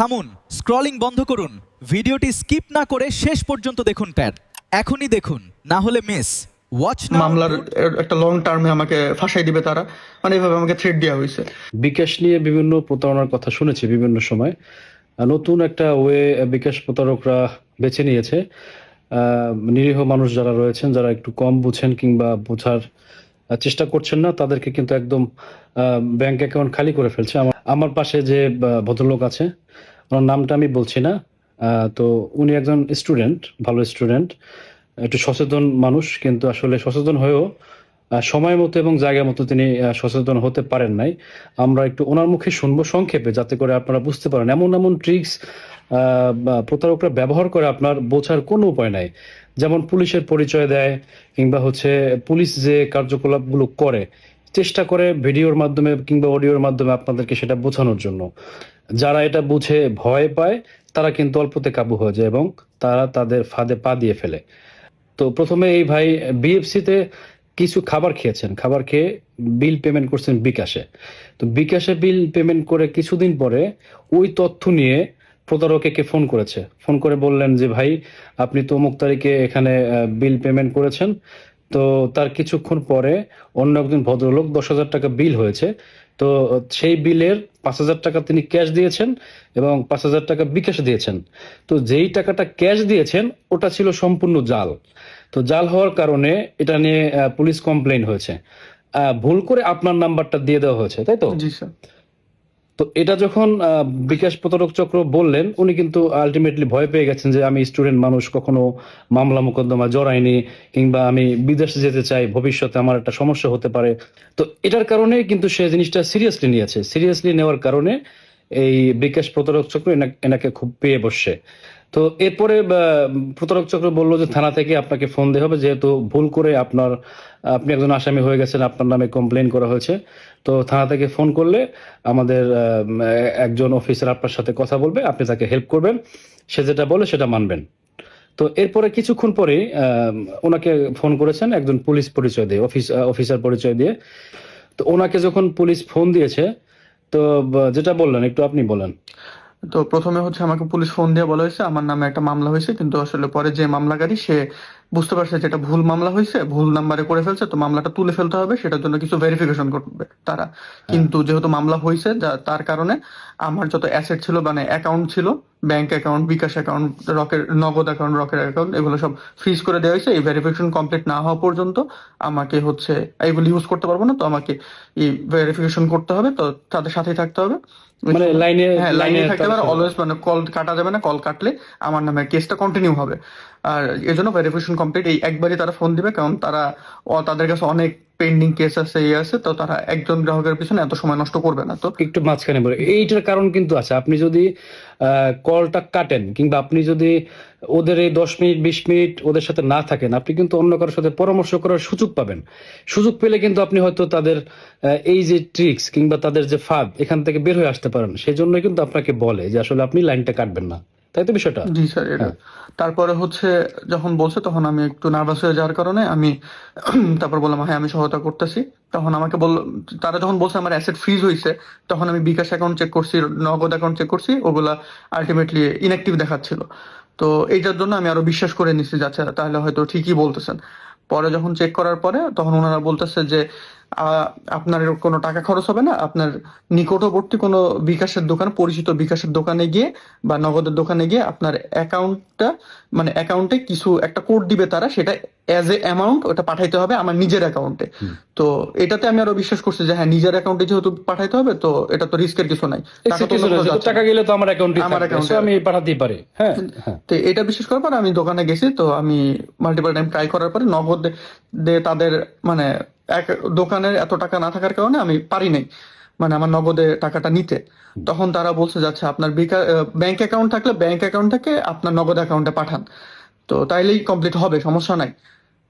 থামুন, স্ক্রলিং বন্ধ করুন, ভিডিওটি স্কিপ না করে শেষ পর্যন্ত দেখুন। প্যাড এখনই দেখুন, না হলে মিস। ওয়াচ নাও। মামলার একটা লং টার্মে আমাকে ফাঁসাই দিবে তারা, মানে এইভাবে আমাকে থ্রেট দেওয়া হয়েছে। বিকাশ নিয়ে বিভিন্ন প্রতারণার কথা শুনেছি বিভিন্ন সময়। নতুন একটা ওয়ে বিকাশ প্রতারকরা বেছে নিয়েছে। নিরীহ মানুষ যারা রয়েছেন, যারা একটু কম বুঝেন কিংবা বোঝার চেষ্টা করছেন না, তাদেরকে কিন্তু একদম ব্যাংক অ্যাকাউন্ট খালি করে ফেলছে। আমার পাশে যে ভদ্রলোক আছে, ওনার নামটা আমি বলছি না। তো উনি একজন স্টুডেন্ট, ভালো স্টুডেন্ট, একটু সচেতন মানুষ, কিন্তু আসলে সচেতন হয়েও সময় মতো এবং জায়গা মতো তিনি সচেতন হতে পারেন নাই। আমরা একটু ওনার মুখে শুনবো সংক্ষেপে, যাতে করে আপনারা বুঝতে পারেন এমন এমন ট্রিক্স প্রতারকরা ব্যবহার করে আপনার বোঝার কোনো উপায় নাই। যেমন পুলিশের পরিচয় দেয়, কিংবা পুলিশ যে কার্যকলাপগুলো করে, চেষ্টা করে ভিডিওর মাধ্যমে কিংবা অডিওর মাধ্যমে আপনাদেরকে সেটা বোঝানোর জন্য। যারা এটা বুঝে ভয় পায়, তারা কিন্তু অল্পতে কাবু হয়ে যায় এবং তারা তাদের ফাঁদে পা দিয়ে ফেলে। তো প্রথমে এই ভাই বিএফসিতে কিছু খাবার খেয়েছেন, খাবার খেয়ে বিল পেমেন্ট করছেন বিকাশে। তো বিকাশে বিল পেমেন্ট করে কিছুদিন পরে ওই তথ্য নিয়ে প্রতারককে ফোন করেছে। ফোন করে বললেন যে ভাই, আপনি তো অমুক তারিখে এখানে বিল পেমেন্ট করেছেন। তো তার কিছুক্ষণ পরে অন্য একজন ভদ্রলোক 10,000 টাকা বিল হয়েছে। তো সেই বিলের 5,000 টাকা তিনি ক্যাশ দিয়েছেন এবং 5,000 টাকা বিকাশে দিয়েছেন। তো যেই টাকাটা ক্যাশ দিয়েছেন ওটা ছিল সম্পূর্ণ জাল। তো জাল হওয়ার কারণে এটা নিয়ে পুলিশ কমপ্লেইন হয়েছে। ভুল করে আপনার নাম্বারটা দিয়ে দেওয়া হয়েছে, তাই তো? জি স্যার। তো এটা যখন বিকাশ প্রতারক চক্র বললেন, উনি কিন্তু আলটিমেটলি ভয় পেয়ে গেছেন যে আমি স্টুডেন্ট মানুষ, কখনো মামলা মোকদ্দমা জড়াইনি, কিংবা আমি বিদেশে যেতে চাই, ভবিষ্যতে আমার একটা সমস্যা হতে পারে। তো এটার কারণে কিন্তু সে জিনিসটা সিরিয়াসলি নিয়েছে। সিরিয়াসলি নেওয়ার কারণে এই বিকাশ প্রতারক চক্র এনাকে খুব পেয়ে বসছে। তো এরপরে প্রতারক চক্র বললো যে থানা থেকে আপনাকে ফোন দেওয়া হবে, যেহেতু ভুল করে আপনি একজন আসামি হয়ে গেছেন, আপনার নামে কমপ্লেন করা হয়েছে। তো থানা থেকে ফোন করলে আমাদের একজন অফিসার আপনার সাথে কথা বলবে, আপনি তাকে হেল্প করবেন, সে যেটা বলে সেটা মানবেন। তো এরপরে কিছুক্ষণ পরে ওনাকে ফোন করেছেন একজন পুলিশ পরিচয় দিয়ে, অফিসার পরিচয় দিয়ে। তো ওনাকে যখন পুলিশ ফোন দিয়েছে, তো যেটা বললেন একটু আপনি বলেন। তো প্রথমে হচ্ছে আমাকে পুলিশ ফোন দিয়ে বলা হয়েছে আমার নামে একটা মামলা হয়েছে, কিন্তু আসলে পরে যে মামলাকারী সে বুঝতে পারছে যে এটা ভুল মামলা হয়েছে, ভুল নাম্বারে করে ফেলছে, তো মামলাটা তুলে ফেলতে হবে, সেটার জন্য কিছু ভেরিফিকেশন করবে তারা। কিন্তু যেহেতু মামলা হয়েছে, তার কারণে আমার যত অ্যাসেট ছিল, মানে অ্যাকাউন্ট ছিল, ব্যাংক অ্যাকাউন্ট, বিকাশ অ্যাকাউন্ট, নগদ অ্যাকাউন্ট, রকের অ্যাকাউন্ট, এগুলো সব ফ্রিজ করে দেওয়া হয়েছে। এই ভেরিফিকেশন কমপ্লিট না হওয়া পর্যন্ত আমাকে হচ্ছে এগুলো ইউজ করতে পারবো না। তো আমাকে এই ভেরিফিকেশন করতে হবে, তো তাদের সাথেই থাকতে হবে। মানে লাইনে থাকতে হবে, অলওয়েজ, মানে কল কাটা যাবে না। কল কাটলে আমার নামে কেসটা কন্টিনিউ হবে। আর এর জন্য ভেরিফিকেশন কমপ্লিট এই একবারই তারা ফোন দিবে, কারণ তাদের কাছে অনেক পেন্ডিং কেস আছে, আছে। তো তারা একজন গ্রাহকের পিছনে এত সময় নষ্ট করবে না। তো একটু মাঝখানে বলে এইটার কারণ কিন্তু আছে। আপনি যদি কলটা কাটেন, কিংবা আপনি যদি ওদের এই 10 মিনিট 20 মিনিট ওদের সাথে না থাকেন, আপনি কিন্তু অন্য কারোর সাথে পরামর্শ করার সুযোগ পাবেন। সুযোগ পেলে কিন্তু আপনি হয়তো তাদের এই যে ট্রিক্স কিংবা তাদের যে ফাঁদ, এখান থেকে বের হয়ে আসতে পারেন। সেই জন্য কিন্তু আপনাকে বলে যে আসলে আপনি লাইনটা কাটবেন না, তাই তো বিষয়টা? জি স্যার, এটা তারপরে হচ্ছে যখন বলছে, তখন আমি একটু নার্ভাস হয়ে যাওয়ার কারণে আমি তারপর বললাম হ্যাঁ আমি সহায়তা করতেছি। তখন আমাকে তারা যখন বলছে আমার অ্যাসেট ফ্রিজ হয়েছে, তখন আমি বিকাশ অ্যাকাউন্ট চেক করছি, নগদ অ্যাকাউন্ট চেক করছি, ওগুলা আলটিমেটলি ইনঅ্যাক্টিভ দেখাচ্ছিল। তো এইটার জন্য আমি আরো বিশ্বাস করে নিচ্ছি যে আচ্ছা তাহলে হয়তো ঠিকই বলতেছেন। পরে যখন চেক করার পরে তখন ওনারা বলতেছে যে আপনার কোনো টাকা খরচ হবে না, আপনার নিকটবর্তী কোনো বিকাশের দোকান, পরিচিত বিকাশের দোকানে গিয়ে বা নগদের দোকানে গিয়ে আপনার অ্যাকাউন্টটা, মানে অ্যাকাউন্টে কিছু একটা কোড দিবে তারা, সেটা অ্যাজ এ অ্যামাউন্ট ওটা পাঠাইতে হবে আমার নিজের অ্যাকাউন্টে। তো এটাতে আমি আরো বিশ্বাস করছি যে হ্যাঁ নিজের অ্যাকাউন্টে যেহেতু পাঠাইতে হবে, তো এটা তো রিস্কের কিছু নাই, টাকা গেলে তো আমার অ্যাকাউন্টে আমি পাঠাতেই পারি। হ্যাঁ, তো এটা বিশ্বাস করার পর আমি দোকানে গেছি। তো আমি মাল্টিপল টাইম ট্রাই করার পরে নগদ তাদের, মানে এক দোকানের এত টাকা না থাকার কারণে আমি পারি নাই মানে আমার নগদে টাকাটা নিতে। তখন তারা বলছে যে আচ্ছা আপনার ব্যাংক অ্যাকাউন্ট থাকলে ব্যাংক অ্যাকাউন্ট থেকে আপনার নগদ অ্যাকাউন্টে পাঠান, তো তাইলেই কমপ্লিট হবে, সমস্যা নাই।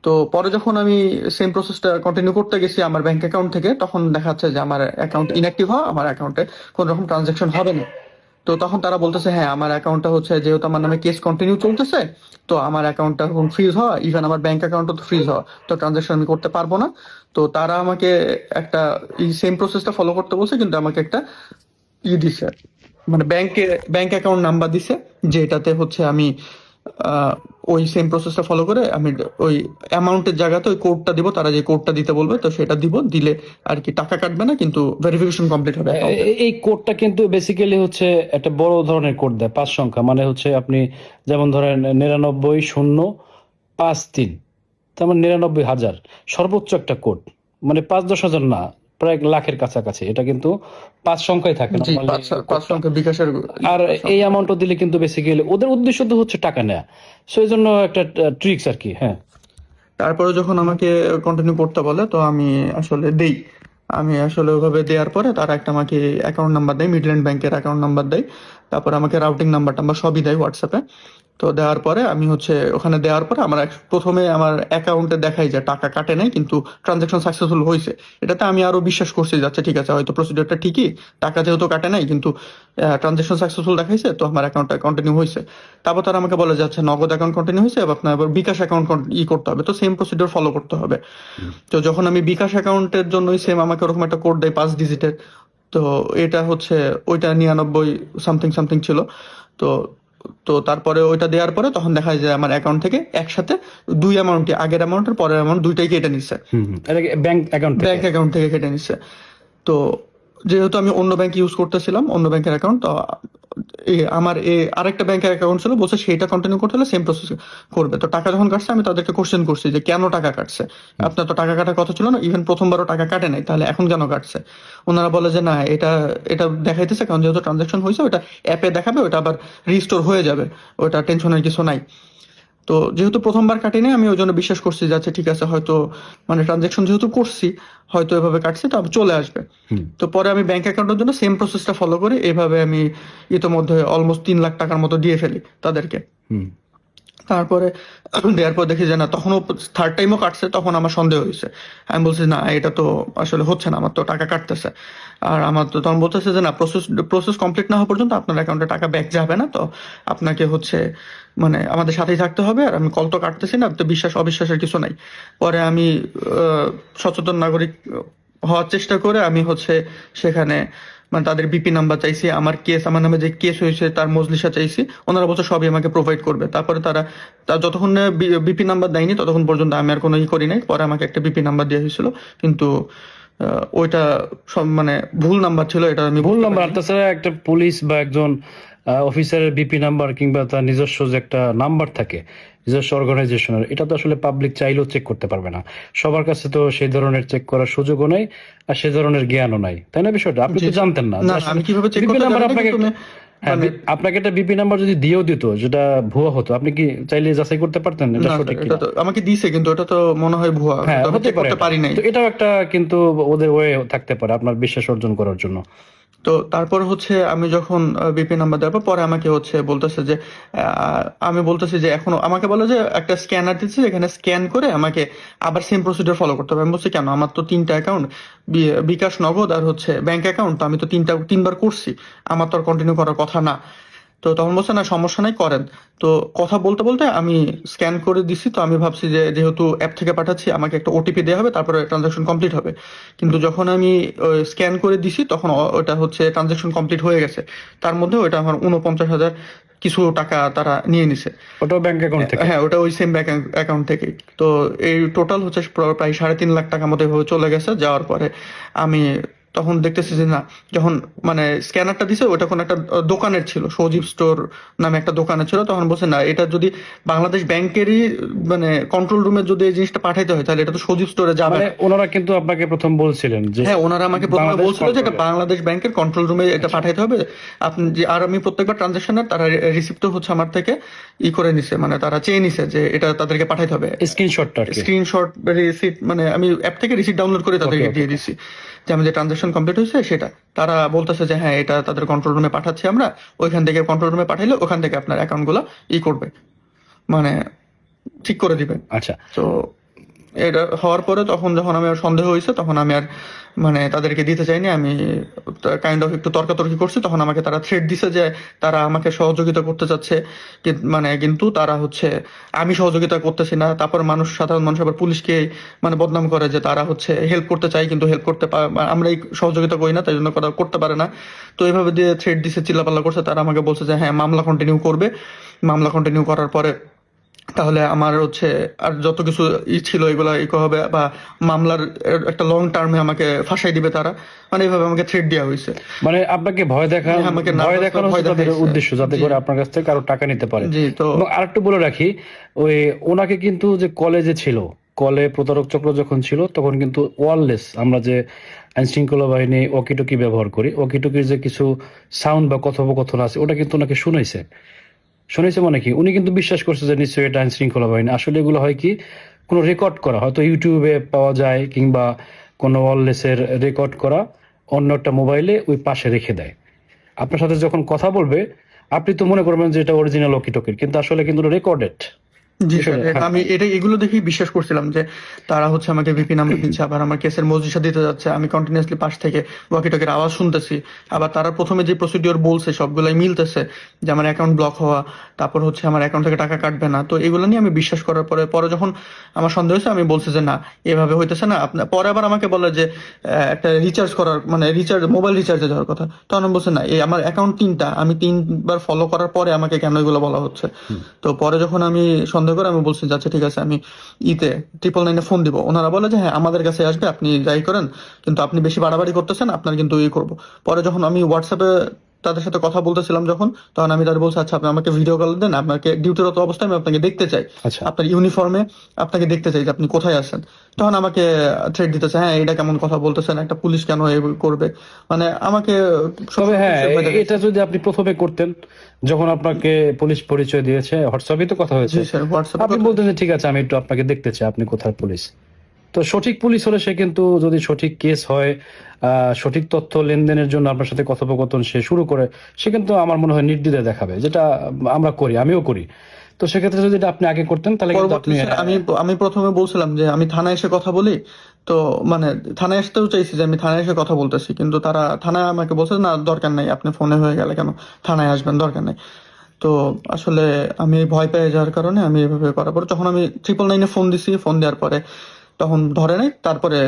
তো পরে যখন আমি সেম প্রসেসটা কন্টিনিউ করতে গেছি আমার ব্যাংক অ্যাকাউন্ট থেকে, তখন দেখা যাচ্ছে যে আমার অ্যাকাউন্ট ইনঅ্যাক্টিভ হওয়া, আমার অ্যাকাউন্টে কোনো রকম ট্রানজাকশন হবে না। তো তখন তারা বলতেছে হ্যাঁ আমার অ্যাকাউন্টটা হচ্ছে, যেহেতু আমার নামে কেস কন্টিনিউ চলতেছে, তো আমার অ্যাকাউন্টটা এখন ফ্রিজ হওয়া, ইভেন আমার ব্যাংক অ্যাকাউন্টও তো ফ্রিজ হওয়া, তো ট্রানজাকশন আমি করতে পারবো না। তো তারা আমাকে একটা এই সেম প্রসেসটা ফলো করতে বলছে, কিন্তু আমাকে একটা দিচ্ছে, মানে ব্যাংক অ্যাকাউন্ট নাম্বার দিছে, যেটাতে হচ্ছে আমি আহ, ওই সেম প্রসেসটা ফলো করে আমি ওই অ্যামাউন্টের জায়গাতে ওই কোডটা দিব, তারা যে কোডটা দিতে বলবে তো সেটা দিব, দিলে আর কি টাকা কাটবে না, কিন্তু ভেরিফিকেশন কমপ্লিট হবে অ্যাকাউন্টে। এই কোডটা কিন্তু বেসিক্যালি হচ্ছে একটা বড় ধরনের কোড দেয়, 5 সংখ্যা। মানে হচ্ছে আপনি যেমন ধরেন 99,053, তার মানে 99,000 সর্বোচ্চ একটা কোড, মানে 5-10 হাজার না, প্রায় লাখের কাছাকাছি। এটা কিন্তু 5 সংখ্যায় থাকে জি, নর্মালি পাঁচ কোডটা। সংখ্যা বিকাশের আর পাঁচ এই সংখ্যা। অ্যামাউন্টও দিলে কিন্তু বেসিক্যালি ওদের উদ্দেশ্য তো হচ্ছে টাকা নেওয়া, সো এই জন্য একটা ট্রিক্স আর কি। হ্যাঁ। তারপরে যখন আমাকে কন্টিনিউ করতে বলে তো আমি আসলে দেই। আমি আসলে ওইভাবে দেওয়ার পরে তারা একটা আমাকে অ্যাকাউন্ট নাম্বার দেয়, মিডল্যান্ড ব্যাংকের অ্যাকাউন্ট নাম্বার দেয়। তারপরে আমাকে রাউটিং নাম্বার টাম্বার সবই দেয় হোয়াটসঅ্যাপে। তো দেওয়ার পরে আমি হচ্ছে ওখানে দেওয়ার পরে আমার প্রথমে আমার অ্যাকাউন্টে দেখাই যে টাকা কাটে নাই, কিন্তু ট্রানজাকশন সাকসেসফুল হয়েছে। এটাতে আমি আরো বিশ্বাস করছি যাচ্ছে ঠিক আছে, হয়তো প্রসিডিউরটা ঠিকই, টাকা যেহেতু কাটে নাই কিন্তু ট্রানজাকশন সাকসেসফুল দেখাইছে, তো আমার অ্যাকাউন্টটা কন্টিনিউ হয়েছে। তারপর তারা আমাকে বলে যাচ্ছে নগদ অ্যাকাউন্ট কন্টিনিউ হয়েছে, এবার আপনার আবার বিকাশ অ্যাকাউন্ট করতে হবে, তো সেম প্রসিডিউর ফলো করতে হবে। তো যখন আমি বিকাশ অ্যাকাউন্টের জন্যই সেম আমাকে ওরকম একটা কোড দেয় 5 ডিজিটের। তো এটা হচ্ছে ওইটা 99 সামথিং সামথিং ছিল। তো তো তারপরে ওইটা দেওয়ার পরে তখন দেখা যায় আমার অ্যাকাউন্ট থেকে একসাথে দুই অ্যামাউন্টই, আগের অ্যামাউন্ট আর পরের অ্যামাউন্ট দুইটাই কেটে নিচ্ছে, এটা ব্যাংক অ্যাকাউন্ট থেকে। ব্যাংক অ্যাকাউন্ট থেকে কেটে নিচ্ছে। তো যেহেতু আমি অন্য ব্যাংক ইউজ করতেছিলাম, অন্য ব্যাংকের অ্যাকাউন্ট, তো আমার আরেকটা ব্যাংকের অ্যাকাউন্ট ছিল, বলছে সেটা কন্টিনিউ করতে হলে সেম প্রসেস করবে। তো টাকা যখন কাটছে আমি তাদেরকে কোশ্চেন করছি যে কেন টাকা কাটছে, আপনার তো টাকা কাটার কথা ছিল না, ইভেন প্রথমবারও টাকা কাটে নাই, তাহলে এখন কেন কাটছে? ওনারা বলে যে না, এটা এটা দেখাইতেছে, কারণ যেহেতু ট্রানজাকশন হয়েছে ওটা অ্যাপে দেখাবে, ওটা আবার রিস্টোর হয়ে যাবে, ওটা টেনশনের কিছু নাই। তো যেহেতু প্রথমবার কাটিনি আমি ওই জন্য বিশ্বাস করছি যে আচ্ছা ঠিক আছে, হয়তো মানে ট্রানজাকশন যেহেতু করছি হয়তো এভাবে কাটছে, তো আবার চলে আসবে। তো পরে আমি ব্যাংক অ্যাকাউন্টের জন্য সেম প্রসেসটা ফলো করে এভাবে আমি ইতোমধ্যে অলমোস্ট 3 লাখ টাকার মতো দিয়ে ফেলি তাদেরকে। হুম। তারপরে দেওয়ার পর দেখি যে না, তখনও থার্ড টাইমও কাটছে, তখন আমার সন্দেহ হয়েছে। আমি বলছি না, এটা তো আসলে হচ্ছে না, আমার তো টাকা কাটতেছে। আর আমার তো তখন বলতেছে যে না, প্রসেস কমপ্লিট না হওয়া পর্যন্ত আপনার অ্যাকাউন্টে টাকা ব্যাক যাবে না, তো আপনাকে হচ্ছে মানে আমাদের সাথেই থাকতে হবে, আর আমি কল তো কাটতেছি না, তো বিশ্বাস অবিশ্বাসের কিছু নাই। পরে আমি সচেতন নাগরিক হওয়ার চেষ্টা করে আমি হচ্ছে সেখানে মানে তাদের বিপি নাম্বার চাইছি, আমার নামে যে কেস হয়েছে তার মজলিসা চাইছি, ওনারা বলছে সবই আমাকে প্রোভাইড করবে। তারপরে তার যতক্ষণ না বিপি নাম্বার দেয়নি ততক্ষণ পর্যন্ত আমি আর কোনো করি নাই। পরে আমাকে একটা বিপি নাম্বার দেওয়া হয়েছিল, কিন্তু ওইটা সব মানে ভুল নাম্বার ছিল, এটা আমি ভুল বুঝতে নাম্বার। পারিনি। তাছাড়া একটা পুলিশ বা একজন অফিসারের বিপি নাম্বার কিংবা তার নিজস্ব যে একটা নাম্বার থাকে নিজস্ব অর্গানাইজেশনের, এটা তো আসলে পাবলিক চাইলেও চেক করতে পারবে না। সবার কাছে তো সেই ধরনের চেক করার সুযোগও নাই, আর সে ধরনের জ্ঞানও নাই, তাই না? বিষয়টা আপনি জি তো জানতেন না যে না, আসলে আমি কিভাবে চেক বিপি করতে নাম্বার জানি না, আপনাকে কিন্তু আমি হ্যাঁ, মানে আপনাকে একটা বিপি নাম্বার যদি দিয়েও দিত যেটা ভুয়া হতো, আপনি কি চাইলে যাচাই করতে পারতেন এটা না সঠিক স্যার, এটা কিনা? তো আমাকে দিছে, কিন্তু এটা তো মনে হয় ভুয়া, হ্যাঁ, তো আমি হতে চেক পারে করতে এটা। পারি নাই। তো এটাও একটা কিন্তু ওদের ওয়ে থাকতে পারে আপনার বিশ্বাস অর্জন করার জন্য। তো তারপর হচ্ছে আমি যখন বিপি নাম্বার দেওয়ার পর পরে আমাকে হচ্ছে বলতেছে যে আমি বলতেছি যে এখনো আমাকে বলে যে একটা স্ক্যানার দিচ্ছে, এখানে স্ক্যান করে আমাকে আবার সেম প্রসিডিউর ফলো করতে হবে। আমি বলছি কেন, আমার তো 3টা অ্যাকাউন্ট, বিকাশ, নগদ আর হচ্ছে ব্যাংক অ্যাকাউন্ট, তো আমি তো 3বার করছি, আমার তো আর কন্টিনিউ করার কথা না। তো তখন বলছে না, সমস্যা নাই, করেন। তো কথা বলতে বলতে আমি স্ক্যান করে দিছি, তো আমি ভাবছি যে যেহেতু অ্যাপ থেকে পাঠাচ্ছি আমাকে একটা ওটিপি দেওয়া হবে, তারপরে ট্রানজাকশন কমপ্লিট হবে। কিন্তু যখন আমি স্ক্যান করে দিছি তখন ওটা হচ্ছে ট্রানজাকশন কমপ্লিট হয়ে গেছে, তার মধ্যে ওটা আমার 49,000 কিছু টাকা তারা নিয়ে নিছে। ওটাও ব্যাংক অ্যাকাউন্ট থেকে? হ্যাঁ, ওটা ওই সেম ব্যাংক অ্যাকাউন্ট থেকেই। তো এই টোটাল হচ্ছে প্রায় 3.5 লাখ টাকার মতো এভাবে চলে গেছে। যাওয়ার পরে আমি তখন দেখতেছি যে না, যখন মানে স্ক্যানারটা দিছে ওটা কোন একটা দোকানের ছিল, সজীব স্টোর নামে একটা দোকানের ছিল। তখন বলছে না, এটা যদি বাংলাদেশ ব্যাংকেরই মানে কন্ট্রোল রুমে যদি এই জিনিসটা পাঠাইতে হয় তাহলে এটা তো সজীব স্টোরে যাবে মানে না। ওনারা কিন্তু আপনাকে প্রথম বলছিলেন যে হ্যাঁ, ওনারা আমাকে প্রথমে বাংলাদেশ বলছিল যে এটা কন্ট্রোলে। বাংলাদেশ ব্যাংকের কন্ট্রোল রুমে এটা পাঠাইতে হবে। আপনি যে, আর আমি প্রত্যেকবার ট্রানজাকশনের তারা রিসিপ্টও হচ্ছে আমার থেকে করে নিছে, মানে তারা চেয়ে নিছে যে এটা তাদেরকে পাঠাইতে হবে। স্ক্রিনশটটা আর কি। স্ক্রিনশট রিসিট, মানে আমি অ্যাপ থেকে রিসিট ডাউনলোড করে তাদেরকে ওকে। দিয়ে দিছি যে আমি যে ট্রানজাকশন কমপ্লিট হয়েছে সেটা। তারা বলতেছে যে হ্যাঁ, এটা তাদের কন্ট্রোল রুমে পাঠাচ্ছি আমরা, ওইখান থেকে কন্ট্রোল রুমে পাঠাইলে ওখান থেকে আপনার অ্যাকাউন্ট গুলো করবে, মানে ঠিক করে দিবে। আচ্ছা। তো এটা হওয়ার পরে তখন যখন আমি আর সন্দেহ হয়েছে তখন আমি আর মানে তাদেরকে দিতে চাইনি। আমি কাইন্ড অফ একটু তর্কাতর্কি করছি, তখন আমাকে তারা থ্রেট দিছে যে তারা আমাকে সহযোগিতা করতে চাচ্ছে, মানে কিন্তু তারা হচ্ছে আমি সহযোগিতা করতেছি না। তারপর সাধারণ মানুষ আবার পুলিশকে মানে বদনাম করে যে তারা হচ্ছে হেল্প করতে চাই কিন্তু হেল্প করতে আমরা এই সহযোগিতা করি না, তাই জন্য করতে পারে না। তো এইভাবে দিয়ে থ্রেট দিছে, চিল্লাপাল্লা করছে। তারা আমাকে বলছে যে হ্যাঁ মামলা কন্টিনিউ করবে, মামলা কন্টিনিউ করার পরে তাহলে আমার হচ্ছে আর যত কিছু ছিল এগুলা হবে, বা মামলার একটা লং টার্মে আমাকে ফাঁসাই দিবে তারা। মানে এইভাবে আমাকে থ্রেট দেওয়া হয়েছে। মানে আপনাকে ভয় হ্যাঁ, আমাকে ভয় nervous দেখানো ভয় হচ্ছে তাদের দেখাইছে। উদ্দেশ্য, যাতে জি করে আপনার কাছ থেকে কারো টাকা নিতে পারে। জি। তো এবং আরেকটু বলে রাখি, ওই ওনাকে কিন্তু যে কলেজে ছিল, কলে প্রতারক চক্র যখন ছিল তখন কিন্তু ওয়্যারলেস, আমরা যে আইন শৃঙ্খলা বাহিনী ওয়াকিটকি ব্যবহার করি, ওয়াকিটকির যে কিছু সাউন্ড বা কথোপকথন আছে ওটা কিন্তু ওনাকে শুনেছে মানে কি উনি কিন্তু বিশ্বাস করছে যে নিশ্চয়ই এটা আইন শৃঙ্খলা বাহিনী। আসলে এগুলো হয় কি, কোনো রেকর্ড করা হয়তো ইউটিউবে পাওয়া যায়, কিংবা কোনো ওয়্যারলেসের রেকর্ড করা অন্য একটা মোবাইলে ওই পাশে রেখে দেয়। আপনার সাথে যখন কথা বলবে আপনি তো মনে করবেন যে এটা অরিজিনাল ওয়াকিটকির, কিন্তু আসলে কিন্তু রেকর্ডেড। জি ঠিক স্যার, আছে, হ্যাঁ। আমি এগুলো দেখেই বিশ্বাস করছিলাম যে তারা হচ্ছে আমাকে ভিপি নাম্বার দিচ্ছে, আবার আমার কেসের মজলিসা দিতে যাচ্ছে। আমি কন্টিনিউয়াসলি পাশ থেকে ওয়াকিটকির আওয়াজ শুনতেছি। আবার তারা প্রথমে যে প্রসিডিওর বলছে সবগুলাই মিলতেছে, যে আমার অ্যাকাউন্ট ব্লক হওয়া, তারপর হচ্ছে আমার অ্যাকাউন্ট থেকে টাকা কাটবে না। তো এগুলো নিয়ে আমি বিশ্বাস করার পরে পরে যখন আমার সন্দেহ হয়েছে আমি বলছি যে না, এভাবে হইতেছে না। আপনার পরে আবার আমাকে বলে যে একটা রিচার্জ করার মানে মোবাইল রিচার্জে যাওয়ার কথা। তখন আমি বলছি না, এই আমার অ্যাকাউন্ট তিনটা, আমি 3বার ফলো করার পরে আমাকে কেন এগুলো বলা হচ্ছে। তো পরে যখন আমি সন্দেহ করে আমি বলছি যে আচ্ছা ঠিক আছে, আমি 999-এ ফোন দিব। ওনারা বলে যে হ্যাঁ আমাদের কাছে আসবে, আপনি যাই করেন, কিন্তু আপনি বেশি বাড়াবাড়ি করতেছেন, আপনার কিন্তু করবো। পরে যখন আমি হোয়াটসঅ্যাপে তাদের সাথে কথা বলতেছিলাম তখন আমি তাদের বলছি আচ্ছা আপনি আমাকে ভিডিও কল দেন, আপনাকে ডিউটিরত অবস্থায় আমি আপনাকে দেখতে চাই, আচ্ছা, আপনার ইউনিফর্মে আপনাকে দেখতে চাই যে আপনি কোথায় আছেন। তখন আমাকে থ্রেট দিতেছে, হ্যাঁ এটা কেমন কথা বলতেছেন, একটা পুলিশ কেন করবে, মানে আমাকে তবে হ্যাঁ, ভয় এটা দেখাচ্ছে। যদি আপনি প্রথমে করতেন, যখন আপনাকে পুলিশ পরিচয় দিয়েছে, হোয়াটসঅ্যাপে তো কথা জি হয়েছে, স্যার, হোয়াটসঅ্যাপে আপনি কথা বলতেন হয়েছে। যে ঠিক আছে আমি একটু আপনাকে দেখতে চাই, আপনি কোথায় পুলিশ। তো সঠিক পুলিশ হলে সে কিন্তু, যদি সঠিক কেস হয়, সঠিক তথ্য লেনদেনের জন্য আপনার সাথে কথোপকথন সে শুরু করে, সে কিন্তু আমার মনে হয় নির্দ্বিধায় দেখাবে, যেটা আমরা করি, আমিও করি। তো সেক্ষেত্রে যদি এটা আপনি আগে করতেন তাহলে কিন্তু আপনি পরবর্তীতে আমি আমি প্রথমে বলছিলাম যে আমি থানায় এসে কথা বলি। তো মানে থানায় আসতেও চাইছি যে আমি থানায় এসে কথা বলতেছি, কিন্তু তারা থানায় আমাকে বলছে না দরকার নাই, আপনি ফোনে হয়ে গেলে কেন থানায় আসবেন, দরকার নাই। তো আসলে আমি ভয় পেয়ে যাওয়ার কারণে আমি এভাবে করার পরে যখন আমি 999-এ ফোন দিছি, ফোন দেওয়ার পরে তখন ধরে নাই। তারপরে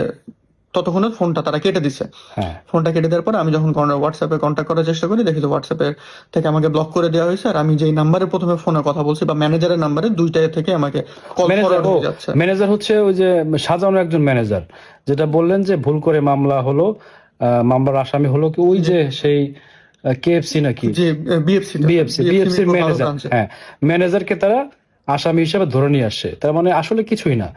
ততক্ষণে ফোনটা তারা কেটে দিছে। হ্যাঁ। ফোনটা কেটে দেওয়ার পর আমি যখন হোয়াটসঅ্যাপে কন্ট্যাক্ট করার চেষ্টা করি, দেখি যে হোয়াটসঅ্যাপে থেকে আমাকে ব্লক করে দেওয়া হয়েছে। আর আমি যেই নাম্বারে প্রথমে ফোনে কথা বলছি বা ম্যানেজারের নাম্বারে, দুইটা থেকে আমাকে কল ম্যানেজার, ফরওয়ার্ড হয়ে যাচ্ছে। ম্যানেজার হচ্ছে ওই যে সাজানো একজন ম্যানেজার, যেটা বললেন যে ভুল করে মামলা হলো, মামলার আসামি হলো কি ওই যে সেই কেএফসি নাকি জি, বিএফসি বিএফসির ম্যানেজার, ব্রাঞ্চে। হ্যাঁ। ম্যানেজারকে তারা আসামি হিসেবে ধরে নিয়ে আসছে, তার মানে আসলে কিছুই না,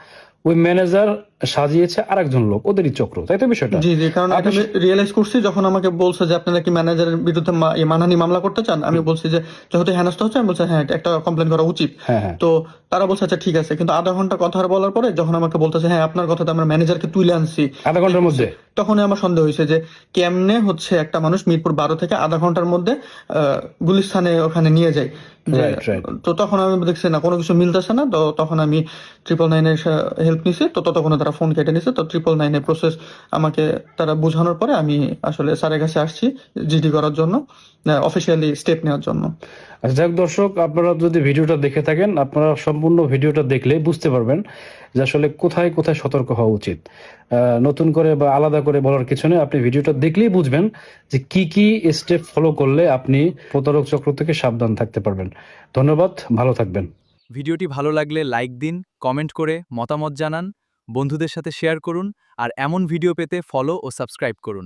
ওই ম্যানেজার সাজিয়েছে আরেকজন লোক, ওদেরই চক্র, তাই তো বিষয়টা? জি জি, কারণ এটা আপনি আমি রিয়েলাইজ করছি যখন আমাকে বলছে যে আপনারা কি ম্যানেজারের বিরুদ্ধে মানহানি মামলা করতে চান। আমি বলছি যে যেহেতু হেনস্থা হচ্ছে, আমি বলছি হ্যাঁ একটা কমপ্লেন করা উচিত। হ্যাঁ, হ্যাঁ, তো তারা বলছে আচ্ছা ঠিক আছে, কিন্তু আধা ঘন্টা কথা বলার পরে যখন আমাকে বলতেছে হ্যাঁ আপনার কথাতে আমরা ম্যানেজারকে তুলে আনছি, আধা ঘন্টার মধ্যে? তখনই আমার সন্দেহ হয়েছে যে কেমনে হচ্ছে একটা মানুষ মিরপুর 12 থেকে আধা ঘন্টার মধ্যে গুলিস্তানে ওখানে নিয়ে যায় যে। Right, right. তো তখন আমি দেখছি না কোনো কিছু মিলতেছে না। তো তখন আমি 999-এর হেল্প নিছি। তো ততক্ষণে তারা ফোন কেটে নিছে। তো 999-এর প্রসেস আমাকে তারা বোঝানোর পরে আমি আসলে স্যারের কাছে আসছি জিডি করার জন্য, অফিসিয়ালি স্টেপ নেওয়ার জন্য। আচ্ছা, যাক দর্শক, আপনারা যদি ভিডিওটা দেখে থাকেন, আপনারা সম্পূর্ণ ভিডিওটা দেখলে বুঝতে পারবেন যে আসলে কোথায় কোথায় সতর্ক হওয়া উচিত। নতুন করে বা আলাদা করে বলার কিছু নেই, আপনি ভিডিওটা দেখলেই বুঝবেন যে কি কি স্টেপ ফলো করলে আপনি প্রতারক চক্র থেকে সাবধান থাকতে পারবেন। ধন্যবাদ, ভালো থাকবেন। ভিডিওটি ভালো লাগলে লাইক দিন, কমেন্ট করে মতামত জানান, বন্ধুদের সাথে শেয়ার করুন আর এমন ভিডিও পেতে ফলো ও সাবস্ক্রাইব করুন।